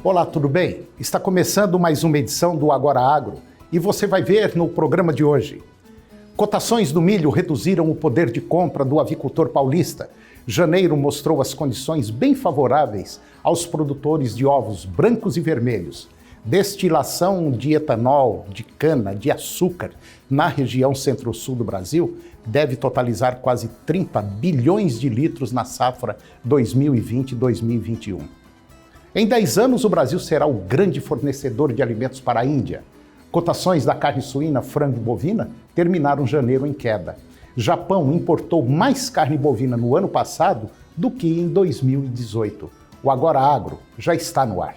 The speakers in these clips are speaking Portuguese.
Olá, tudo bem? Está começando mais uma edição do Agora Agro e você vai ver no programa de hoje. Cotações do milho reduziram o poder de compra do avicultor paulista. Janeiro mostrou as condições bem favoráveis aos produtores de ovos brancos e vermelhos. Destilação de etanol, de cana, de açúcar na região centro-sul do Brasil deve totalizar quase 30 bilhões de litros na safra 2020-2021. Em 10 anos, o Brasil será o grande fornecedor de alimentos para a Índia. Cotações da carne suína, frango e bovina terminaram janeiro em queda. Japão importou mais carne bovina no ano passado do que em 2018. O Agora Agro já está no ar.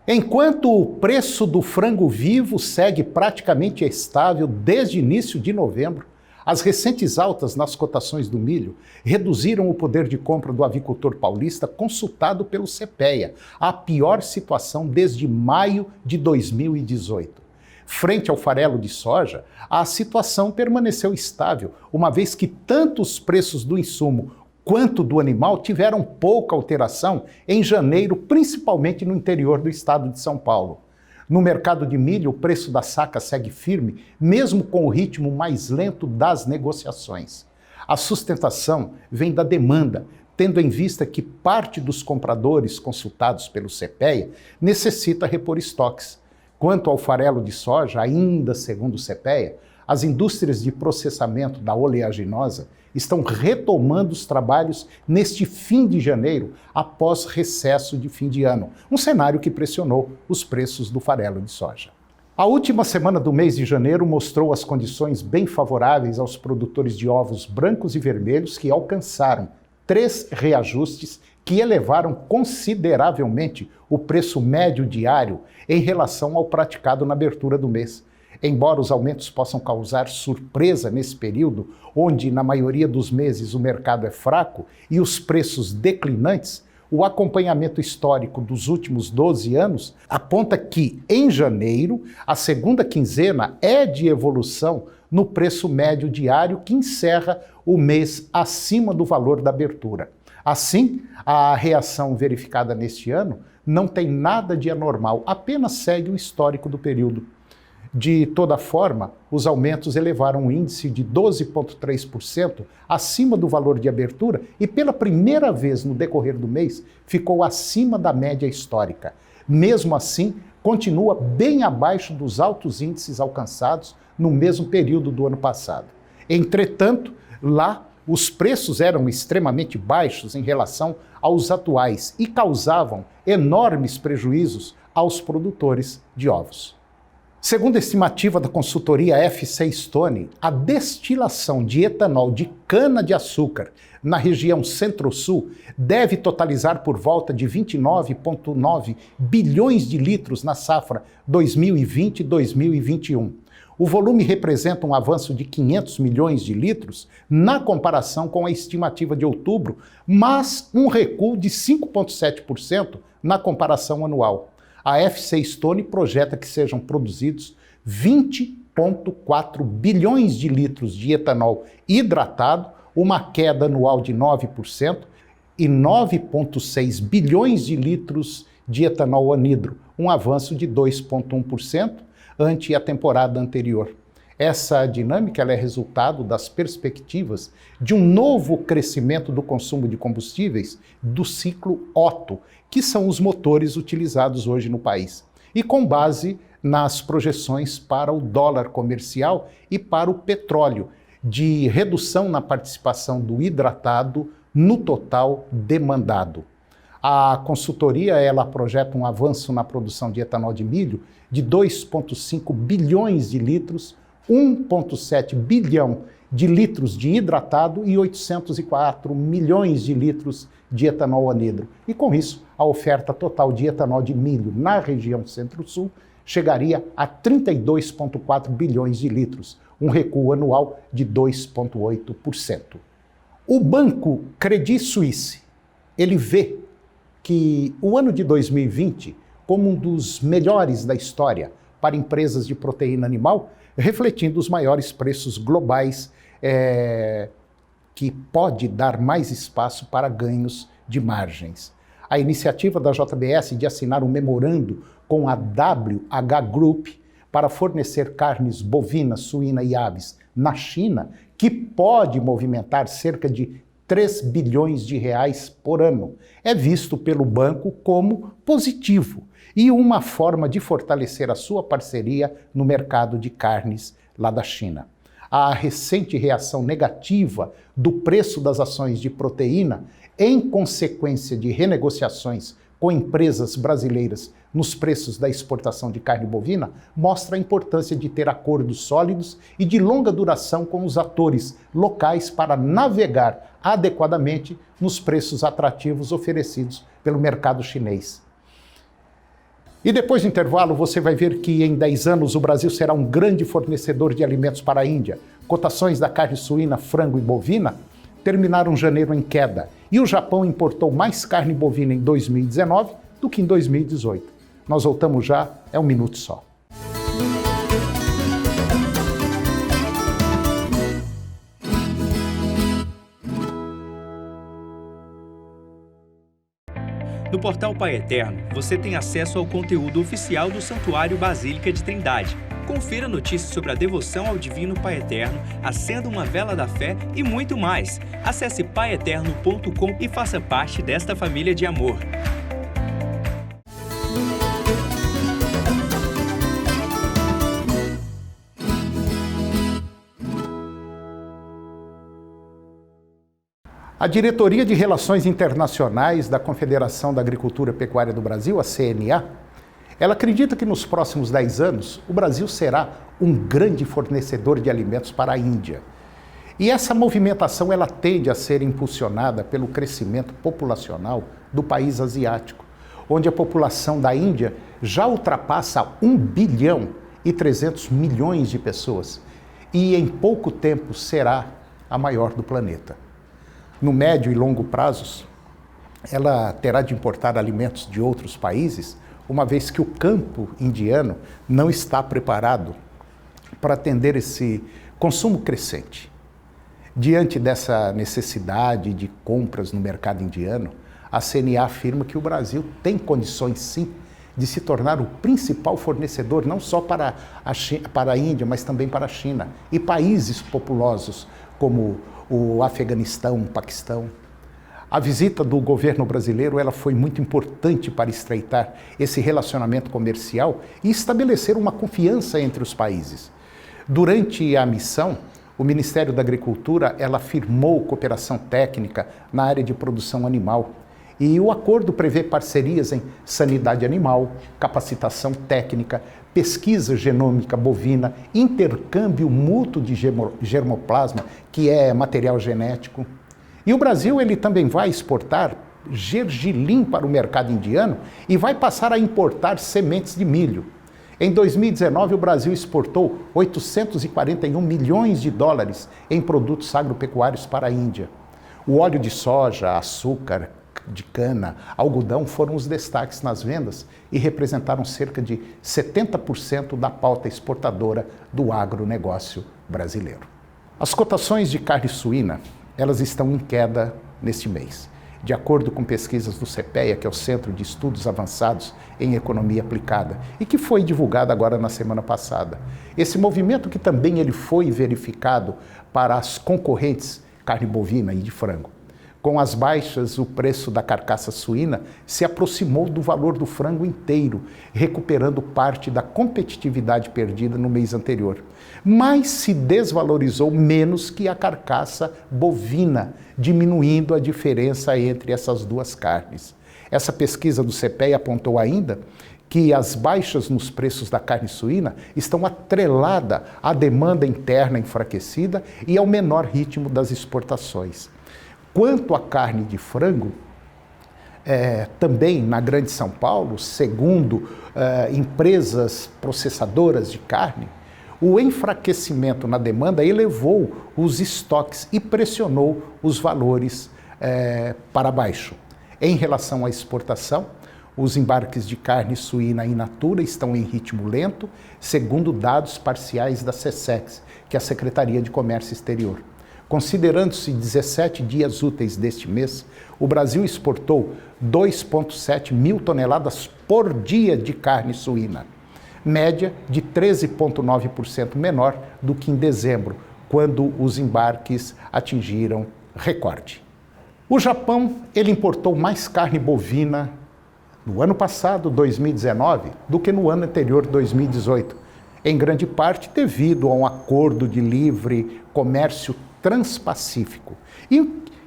Enquanto o preço do frango vivo segue praticamente estável desde o início de novembro, as recentes altas nas cotações do milho reduziram o poder de compra do avicultor paulista consultado pelo CPEA, a pior situação desde maio de 2018. Frente ao farelo de soja, a situação permaneceu estável, uma vez que tanto os preços do insumo quanto do animal tiveram pouca alteração em janeiro, principalmente no interior do estado de São Paulo. No mercado de milho, o preço da saca segue firme, mesmo com o ritmo mais lento das negociações. A sustentação vem da demanda, tendo em vista que parte dos compradores consultados pelo CPEA necessita repor estoques. Quanto ao farelo de soja, ainda segundo o CPEA, as indústrias de processamento da oleaginosa estão retomando os trabalhos neste fim de janeiro, após recesso de fim de ano, um cenário que pressionou os preços do farelo de soja. A última semana do mês de janeiro mostrou as condições bem favoráveis aos produtores de ovos brancos e vermelhos que alcançaram 3 reajustes que elevaram consideravelmente o preço médio diário em relação ao praticado na abertura do mês. Embora os aumentos possam causar surpresa nesse período, onde na maioria dos meses o mercado é fraco e os preços declinantes, o acompanhamento histórico dos últimos 12 anos aponta que, em janeiro, a segunda quinzena é de evolução no preço médio diário que encerra o mês acima do valor da abertura. Assim, a reação verificada neste ano não tem nada de anormal, apenas segue o histórico do período. De toda forma, os aumentos elevaram o índice de 12,3% acima do valor de abertura e pela primeira vez no decorrer do mês ficou acima da média histórica. Mesmo assim, continua bem abaixo dos altos índices alcançados no mesmo período do ano passado. Entretanto, lá os preços eram extremamente baixos em relação aos atuais e causavam enormes prejuízos aos produtores de ovos. Segundo a estimativa da consultoria FC Stone, a destilação de etanol de cana-de-açúcar na região Centro-Sul deve totalizar por volta de 29,9 bilhões de litros na safra 2020-2021. O volume representa um avanço de 500 milhões de litros na comparação com a estimativa de outubro, mas um recuo de 5,7% na comparação anual. A FC Stone projeta que sejam produzidos 20,4 bilhões de litros de etanol hidratado, uma queda anual de 9%, e 9,6 bilhões de litros de etanol anidro, um avanço de 2,1% ante a temporada anterior. Essa dinâmica é resultado das perspectivas de um novo crescimento do consumo de combustíveis do ciclo Otto, que são os motores utilizados hoje no país, e com base nas projeções para o dólar comercial e para o petróleo, de redução na participação do hidratado no total demandado. A consultoria projeta um avanço na produção de etanol de milho de 2,5 bilhões de litros, 1,7 bilhão de litros de hidratado e 804 milhões de litros de etanol anidro. E com isso, a oferta total de etanol de milho na região Centro-Sul chegaria a 32,4 bilhões de litros, um recuo anual de 2,8%. O banco Credit Suisse ele vê que o ano de 2020, como um dos melhores da história para empresas de proteína animal, refletindo os maiores preços globais, que pode dar mais espaço para ganhos de margens. A iniciativa da JBS de assinar um memorando com a WH Group para fornecer carnes bovina, suína e aves na China, que pode movimentar cerca de 3 bilhões de reais por ano, é visto pelo banco como positivo e uma forma de fortalecer a sua parceria no mercado de carnes lá da China. A recente reação negativa do preço das ações de proteína, em consequência de renegociações com empresas brasileiras nos preços da exportação de carne bovina, mostra a importância de ter acordos sólidos e de longa duração com os atores locais para navegar adequadamente nos preços atrativos oferecidos pelo mercado chinês. E depois do intervalo, você vai ver que em 10 anos o Brasil será um grande fornecedor de alimentos para a Índia. Cotações da carne suína, frango e bovina terminaram janeiro em queda. E o Japão importou mais carne bovina em 2019 do que em 2018. Nós voltamos já, é um minuto só. No portal Pai Eterno, você tem acesso ao conteúdo oficial do Santuário Basílica de Trindade. Confira notícias sobre a devoção ao Divino Pai Eterno, acenda uma vela da fé e muito mais. Acesse paieterno.com e faça parte desta família de amor. A Diretoria de Relações Internacionais da Confederação da Agricultura e Pecuária do Brasil, a CNA, ela acredita que nos próximos 10 anos o Brasil será um grande fornecedor de alimentos para a Índia. E essa movimentação ela tende a ser impulsionada pelo crescimento populacional do país asiático, onde a população da Índia já ultrapassa 1 bilhão e 300 milhões de pessoas e em pouco tempo será a maior do planeta. No médio e longo prazos, ela terá de importar alimentos de outros países, uma vez que o campo indiano não está preparado para atender esse consumo crescente. Diante dessa necessidade de compras no mercado indiano, a CNA afirma que o Brasil tem condições, sim, de se tornar o principal fornecedor, não só para a Índia, mas também para a China e países populosos como o Afeganistão, o Paquistão. A visita do governo brasileiro ela foi muito importante para estreitar esse relacionamento comercial e estabelecer uma confiança entre os países. Durante a missão, o Ministério da Agricultura ela firmou cooperação técnica na área de produção animal. E o acordo prevê parcerias em sanidade animal, capacitação técnica, pesquisa genômica bovina, intercâmbio mútuo de germoplasma, que é material genético. E o Brasil ele também vai exportar gergelim para o mercado indiano e vai passar a importar sementes de milho. Em 2019, o Brasil exportou 841 milhões de dólares em produtos agropecuários para a Índia. O óleo de soja, açúcar, de cana, algodão foram os destaques nas vendas e representaram cerca de 70% da pauta exportadora do agronegócio brasileiro. As cotações de carne suína, elas estão em queda neste mês. De acordo com pesquisas do CPEA, que é o Centro de Estudos Avançados em Economia Aplicada, e que foi divulgado agora na semana passada. Esse movimento que também ele foi verificado para as concorrentes carne bovina e de frango. Com as baixas, o preço da carcaça suína se aproximou do valor do frango inteiro, recuperando parte da competitividade perdida no mês anterior. Mas se desvalorizou menos que a carcaça bovina, diminuindo a diferença entre essas duas carnes. Essa pesquisa do CPEA apontou ainda que as baixas nos preços da carne suína estão atreladas à demanda interna enfraquecida e ao menor ritmo das exportações. Quanto à carne de frango, também na Grande São Paulo, segundo empresas processadoras de carne, o enfraquecimento na demanda elevou os estoques e pressionou os valores para baixo. Em relação à exportação, os embarques de carne suína in natura estão em ritmo lento, segundo dados parciais da SECEX, que é a Secretaria de Comércio Exterior. Considerando-se 17 dias úteis deste mês, o Brasil exportou 2,7 mil toneladas por dia de carne suína, média de 13,9% menor do que em dezembro, quando os embarques atingiram recorde. O Japão, ele importou mais carne bovina no ano passado, 2019, do que no ano anterior, 2018, em grande parte devido a um acordo de livre comércio transpacífico.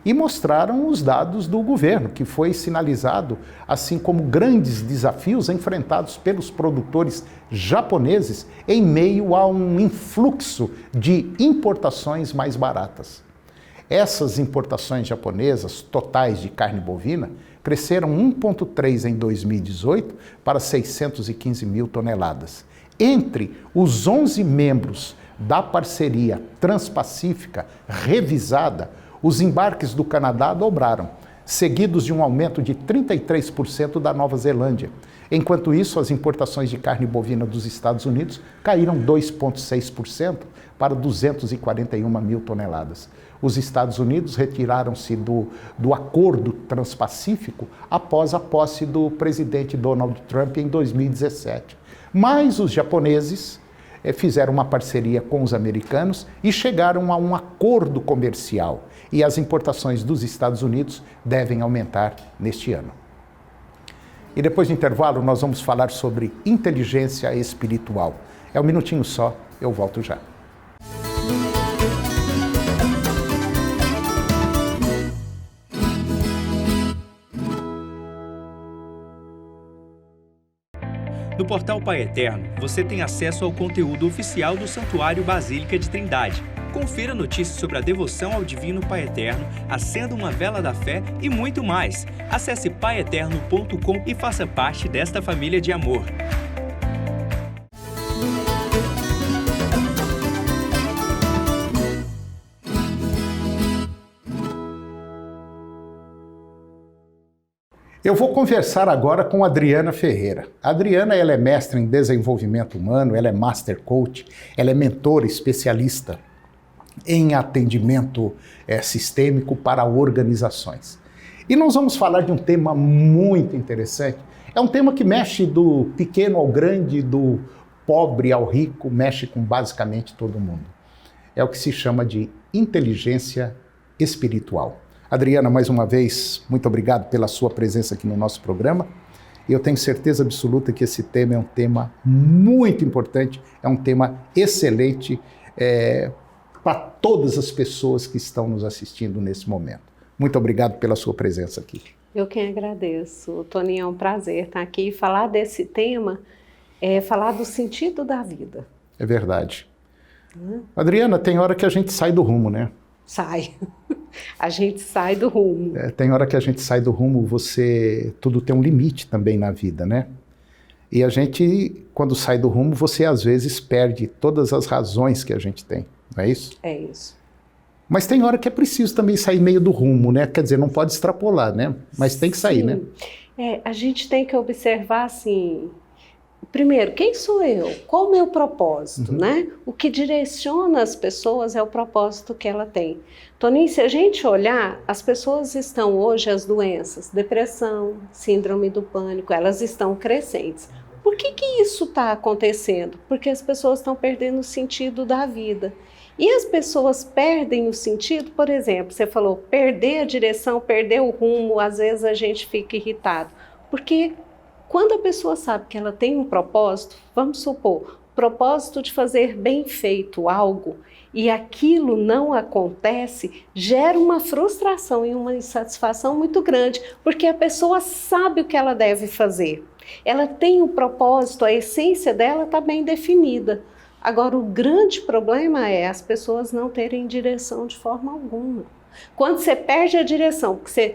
E mostraram os dados do governo, que foi sinalizado assim como grandes desafios enfrentados pelos produtores japoneses em meio a um influxo de importações mais baratas. Essas importações japonesas totais de carne bovina cresceram 1,3% em 2018 para 615 mil toneladas. Entre os 11 membros da parceria transpacífica revisada, os embarques do Canadá dobraram, seguidos de um aumento de 33% da Nova Zelândia. Enquanto isso, as importações de carne bovina dos Estados Unidos caíram 2,6% para 241 mil toneladas. Os Estados Unidos retiraram-se do acordo transpacífico após a posse do presidente Donald Trump em 2017. Mas os japoneses fizeram uma parceria com os americanos e chegaram a um acordo comercial. E as importações dos Estados Unidos devem aumentar neste ano. E depois do intervalo, nós vamos falar sobre inteligência espiritual. É um minutinho só, eu volto já. No portal Pai Eterno, você tem acesso ao conteúdo oficial do Santuário Basílica de Trindade. Confira notícias sobre a devoção ao Divino Pai Eterno, acenda uma vela da fé e muito mais. Acesse paieterno.com e faça parte desta família de amor. Eu vou conversar agora com a Adriana Ferreira. A Adriana, ela é mestre em desenvolvimento humano, ela é master coach, ela é mentora especialista em atendimento sistêmico para organizações. E nós vamos falar de um tema muito interessante. É um tema que mexe do pequeno ao grande, do pobre ao rico, mexe com basicamente todo mundo. É o que se chama de inteligência espiritual. Adriana, mais uma vez, muito obrigado pela sua presença aqui no nosso programa. E eu tenho certeza absoluta que esse tema é um tema muito importante, é um tema excelente para todas as pessoas que estão nos assistindo nesse momento. Muito obrigado pela sua presença aqui. Eu quem agradeço, Toninho, é um prazer estar aqui e falar desse tema, falar do sentido da vida. É verdade. Adriana, tem hora que a gente sai do rumo, né? Sai. A gente sai do rumo. Tem hora que a gente sai do rumo, tudo tem um limite também na vida, né? E a gente, quando sai do rumo, você às vezes perde todas as razões que a gente tem, não é isso? É isso. Mas tem hora que é preciso também sair meio do rumo, né? Quer dizer, não pode extrapolar, né? Mas tem que sair, né? A gente tem que observar, assim, primeiro, quem sou eu? Qual o meu propósito, né? O que direciona as pessoas é o propósito que ela tem. Toninho, se a gente olhar, as pessoas estão hoje, as doenças, depressão, síndrome do pânico, elas estão crescentes. Por que isso está acontecendo? Porque as pessoas estão perdendo o sentido da vida. E as pessoas perdem o sentido, por exemplo, você falou, perder a direção, perder o rumo, às vezes a gente fica irritado. Porque quando a pessoa sabe que ela tem um propósito, vamos supor, propósito de fazer bem feito algo, e aquilo não acontece, gera uma frustração e uma insatisfação muito grande, porque a pessoa sabe o que ela deve fazer. Ela tem um propósito, a essência dela está bem definida. Agora, o grande problema é as pessoas não terem direção de forma alguma. Quando você perde a direção, porque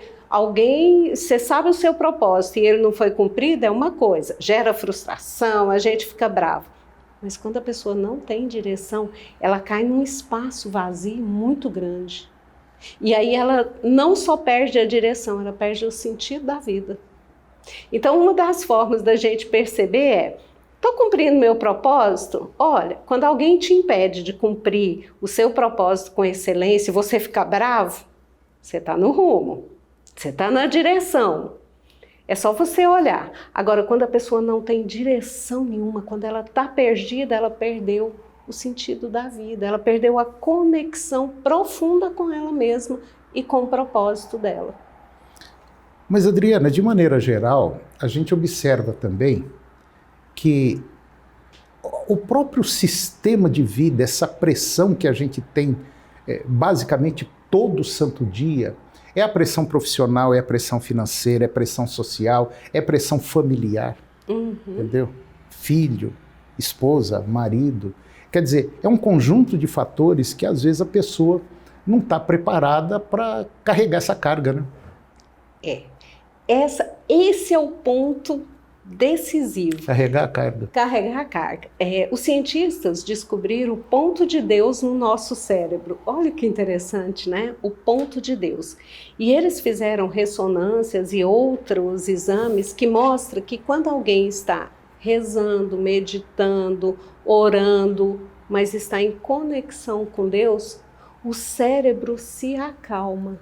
você sabe o seu propósito e ele não foi cumprido, é uma coisa, gera frustração, a gente fica bravo. Mas quando a pessoa não tem direção, ela cai num espaço vazio muito grande. E aí ela não só perde a direção, ela perde o sentido da vida. Então, uma das formas da gente perceber é: estou cumprindo meu propósito? Olha, quando alguém te impede de cumprir o seu propósito com excelência e você ficar bravo, você está no rumo, você está na direção. É só você olhar. Agora, quando a pessoa não tem direção nenhuma, quando ela está perdida, ela perdeu o sentido da vida, ela perdeu a conexão profunda com ela mesma e com o propósito dela. Mas, Adriana, de maneira geral, a gente observa também que o próprio sistema de vida, essa pressão que a gente tem basicamente todo santo dia, é a pressão profissional, é a pressão financeira, é a pressão social, é a pressão familiar, entendeu? Filho, esposa, marido. Quer dizer, é um conjunto de fatores que às vezes a pessoa não está preparada para carregar essa carga, né? Esse é o ponto decisivo. Carregar a carga. Carregar a carga. Os cientistas descobriram o ponto de Deus no nosso cérebro. Olha que interessante, né? O ponto de Deus. E eles fizeram ressonâncias e outros exames que mostram que quando alguém está rezando, meditando, orando, mas está em conexão com Deus, o cérebro se acalma.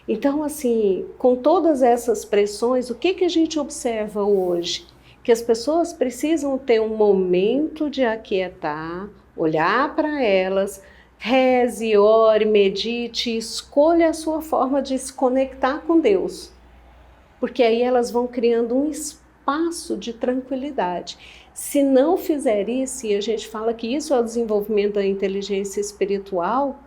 Então, assim, com todas essas pressões, o que a gente observa hoje? Que as pessoas precisam ter um momento de aquietar, olhar para elas, reze, ore, medite, escolha a sua forma de se conectar com Deus. Porque aí elas vão criando um espaço de tranquilidade. Se não fizer isso, e a gente fala que isso é o desenvolvimento da inteligência espiritual,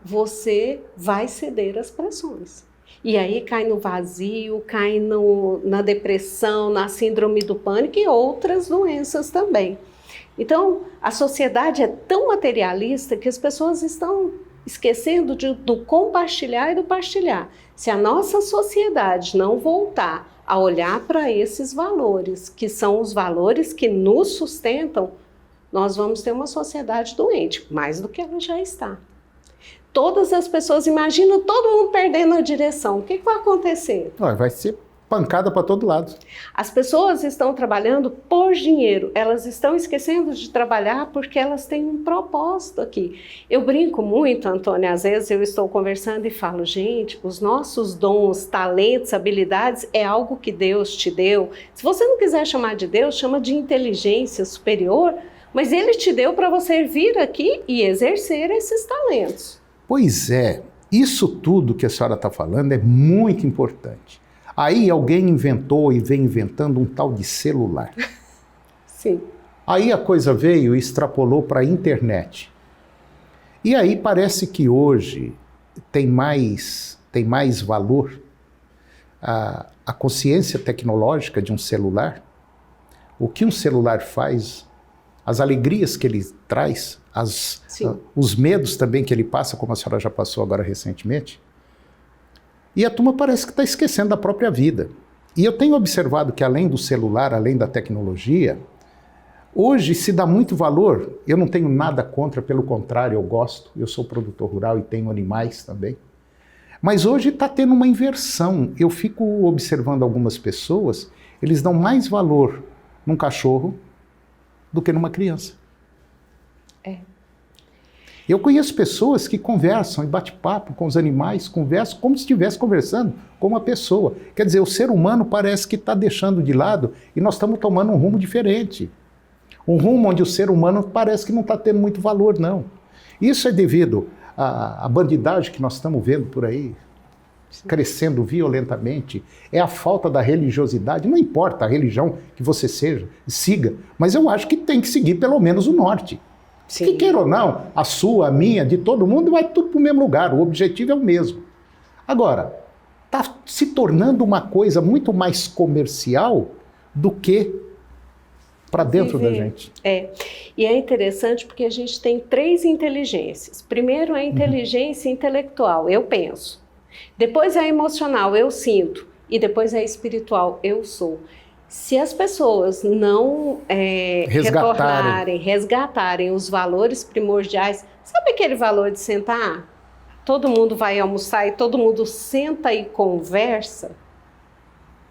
você vai ceder às pressões. E aí cai no vazio, cai na depressão, na síndrome do pânico e outras doenças também. Então, a sociedade é tão materialista que as pessoas estão esquecendo do compartilhar e do partilhar. Se a nossa sociedade não voltar a olhar para esses valores, que são os valores que nos sustentam, nós vamos ter uma sociedade doente, mais do que ela já está. Todas as pessoas, imaginam todo mundo perdendo a direção. O que vai acontecer? Vai ser pancada para todo lado. As pessoas estão trabalhando por dinheiro. Elas estão esquecendo de trabalhar porque elas têm um propósito aqui. Eu brinco muito, Antônia, às vezes eu estou conversando e falo, gente, os nossos dons, talentos, habilidades é algo que Deus te deu. Se você não quiser chamar de Deus, chama de inteligência superior, mas Ele te deu para você vir aqui e exercer esses talentos. Pois é, isso tudo que a senhora está falando é muito importante. Aí alguém inventou e vem inventando um tal de celular. Sim. Aí a coisa veio e extrapolou para a internet. E aí parece que hoje tem mais valor a consciência tecnológica de um celular, o que um celular faz, as alegrias que ele traz, os medos também que ele passa, como a senhora já passou agora recentemente. E a turma parece que está esquecendo da própria vida. E eu tenho observado que além do celular, além da tecnologia, hoje se dá muito valor. Eu não tenho nada contra, pelo contrário, eu gosto. Eu sou produtor rural e tenho animais também. Mas hoje está tendo uma inversão. Eu fico observando algumas pessoas, eles dão mais valor num cachorro do que numa criança. Eu conheço pessoas que conversam e bate-papo com os animais, conversam como se estivesse conversando com uma pessoa. Quer dizer, o ser humano parece que está deixando de lado e nós estamos tomando um rumo diferente. Um rumo onde o ser humano parece que não está tendo muito valor, não. Isso é devido à bandidagem que nós estamos vendo por aí, crescendo violentamente. É a falta da religiosidade. Não importa a religião que você siga, mas eu acho que tem que seguir pelo menos o norte. Sim. Que queira ou não, a sua, a minha, de todo mundo, vai tudo para o mesmo lugar. O objetivo é o mesmo. Agora, está se tornando uma coisa muito mais comercial do que para dentro da gente. E é interessante porque a gente tem 3 inteligências. Primeiro, a inteligência intelectual, eu penso. Depois, a emocional, eu sinto. E depois, a espiritual, eu sou. Se as pessoas não resgatarem os valores primordiais, sabe aquele valor de sentar? todo mundo vai almoçar e todo mundo senta e conversa?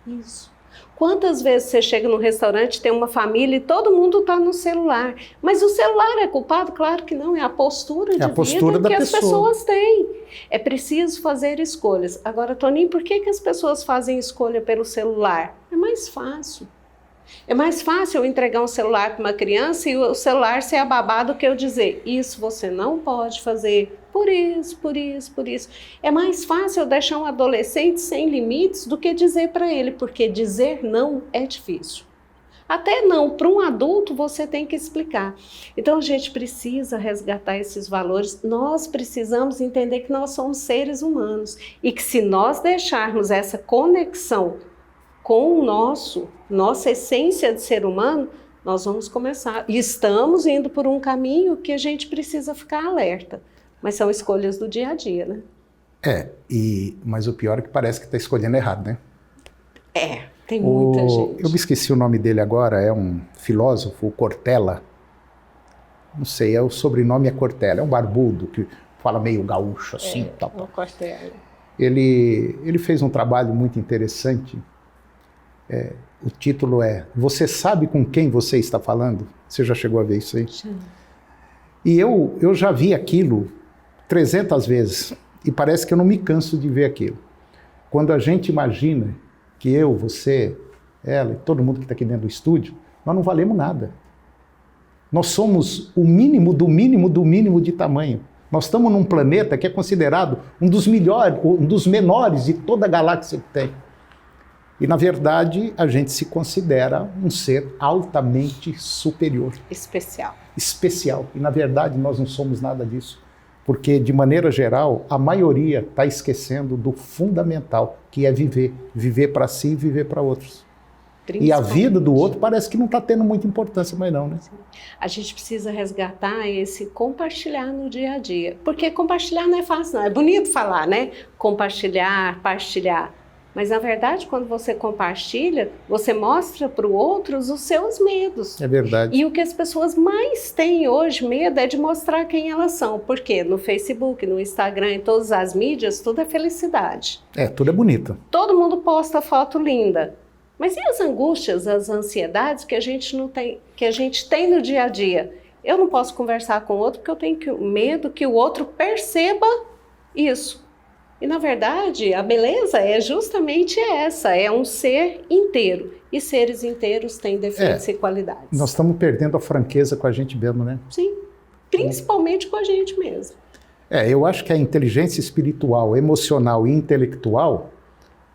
Isso. Quantas vezes você chega no restaurante, tem uma família e todo mundo está no celular? Mas o celular é culpado? Claro que não, é a postura de vida que as pessoas têm. É preciso fazer escolhas. Agora, Toninho, por que as pessoas fazem escolha pelo celular? É mais fácil. É mais fácil eu entregar um celular para uma criança e o celular ser ababado que eu dizer, isso você não pode fazer, por isso, por isso, por isso. É mais fácil eu deixar um adolescente sem limites do que dizer para ele, porque dizer não é difícil. Até não, para um adulto você tem que explicar. Então a gente precisa resgatar esses valores, nós precisamos entender que nós somos seres humanos e que se nós deixarmos essa conexão com o nossa essência de ser humano, nós vamos começar. E estamos indo por um caminho que a gente precisa ficar alerta. Mas são escolhas do dia a dia, né? Mas o pior é que parece que está escolhendo errado, né? Tem muita gente. Eu me esqueci o nome dele agora, é um filósofo, o Cortella. Não sei, o sobrenome é Cortella, é um barbudo que fala meio gaúcho assim. O Cortella. Ele fez um trabalho muito interessante. O título é Você sabe com quem você está falando? Você já chegou a ver isso aí? Já. E eu já vi aquilo 300 vezes e parece que eu não me canso de ver aquilo. Quando a gente imagina que eu, você, ela e todo mundo que está aqui dentro do estúdio, nós não valemos nada. Nós somos o mínimo do mínimo do mínimo de tamanho. Nós estamos num planeta que é considerado um dos menores de toda a galáxia que tem. E, na verdade, a gente se considera um ser altamente superior. Especial. E, na verdade, nós não somos nada disso. Porque, de maneira geral, a maioria está esquecendo do fundamental, que é viver. Viver para si e viver para outros. E a vida do outro parece que não está tendo muita importância mais não, né? A gente precisa resgatar esse compartilhar no dia a dia. Porque compartilhar não é fácil, não. É bonito falar, né? Compartilhar, partilhar. Mas, na verdade, quando você compartilha, você mostra para o outro os seus medos. É verdade. E o que as pessoas mais têm hoje medo é de mostrar quem elas são. Por quê? No Facebook, no Instagram, em todas as mídias, tudo é felicidade. Tudo é bonito. Todo mundo posta foto linda. Mas e as angústias, as ansiedades que a gente não tem, que a gente tem no dia a dia? Eu não posso conversar com o outro porque eu tenho medo que o outro perceba isso. E, na verdade, a beleza é justamente essa, é um ser inteiro. E seres inteiros têm defeitos e qualidades. Nós estamos perdendo a franqueza com a gente mesmo, né? Sim, principalmente com a gente mesmo. Eu acho que a inteligência espiritual, emocional e intelectual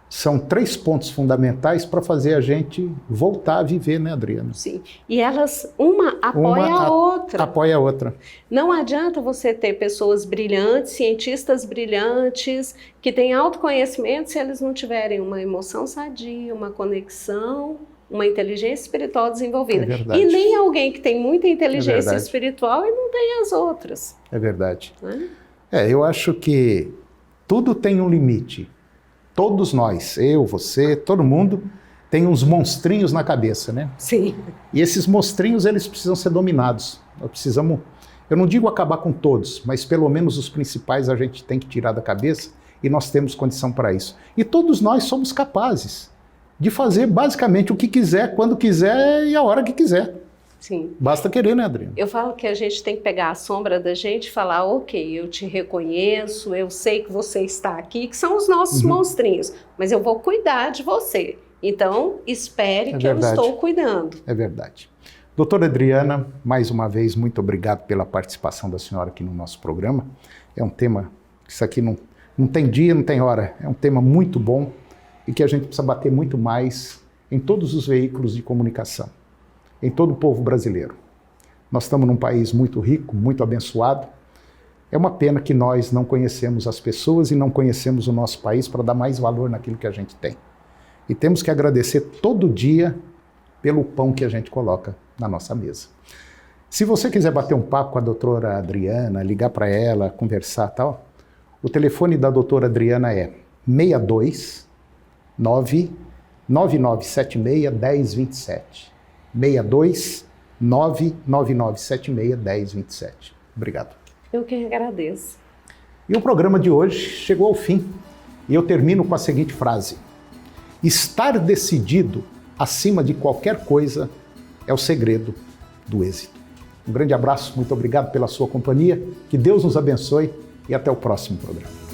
são 3 pontos fundamentais para fazer a gente voltar a viver, né, Adriana? Sim, e elas, uma apoia a outra. Apoia a outra. Não adianta você ter pessoas brilhantes, cientistas brilhantes, que têm autoconhecimento, se eles não tiverem uma emoção sadia, uma conexão, uma inteligência espiritual desenvolvida. É verdade. E nem alguém que tem muita inteligência espiritual e não tem as outras. É verdade. Eu acho que tudo tem um limite. Todos nós, eu, você, todo mundo, tem uns monstrinhos na cabeça, né? Sim. E esses monstrinhos, eles precisam ser dominados. Eu não digo acabar com todos, mas pelo menos os principais a gente tem que tirar da cabeça e nós temos condição para isso. E todos nós somos capazes de fazer basicamente o que quiser, quando quiser e a hora que quiser. Sim. Basta querer, né, Adriana? Eu falo que a gente tem que pegar a sombra da gente e falar, ok, eu te reconheço, eu sei que você está aqui, que são os nossos monstrinhos, mas eu vou cuidar de você. Então, espere que eu estou cuidando. É verdade. Doutora Adriana, mais uma vez, muito obrigado pela participação da senhora aqui no nosso programa. É um tema, isso aqui não tem dia, não tem hora, é um tema muito bom e que a gente precisa bater muito mais em todos os veículos de comunicação. Em todo o povo brasileiro. Nós estamos num país muito rico, muito abençoado. É uma pena que nós não conhecemos as pessoas e não conhecemos o nosso país para dar mais valor naquilo que a gente tem. E temos que agradecer todo dia pelo pão que a gente coloca na nossa mesa. Se você quiser bater um papo com a doutora Adriana, ligar para ela, conversar e tal, o telefone da doutora Adriana é 62 99976 1027. 62 99976 1027. Obrigado. Eu que agradeço. E o programa de hoje chegou ao fim. E eu termino com a seguinte frase: estar decidido acima de qualquer coisa é o segredo do êxito. Um grande abraço, muito obrigado pela sua companhia, que Deus nos abençoe e até o próximo programa.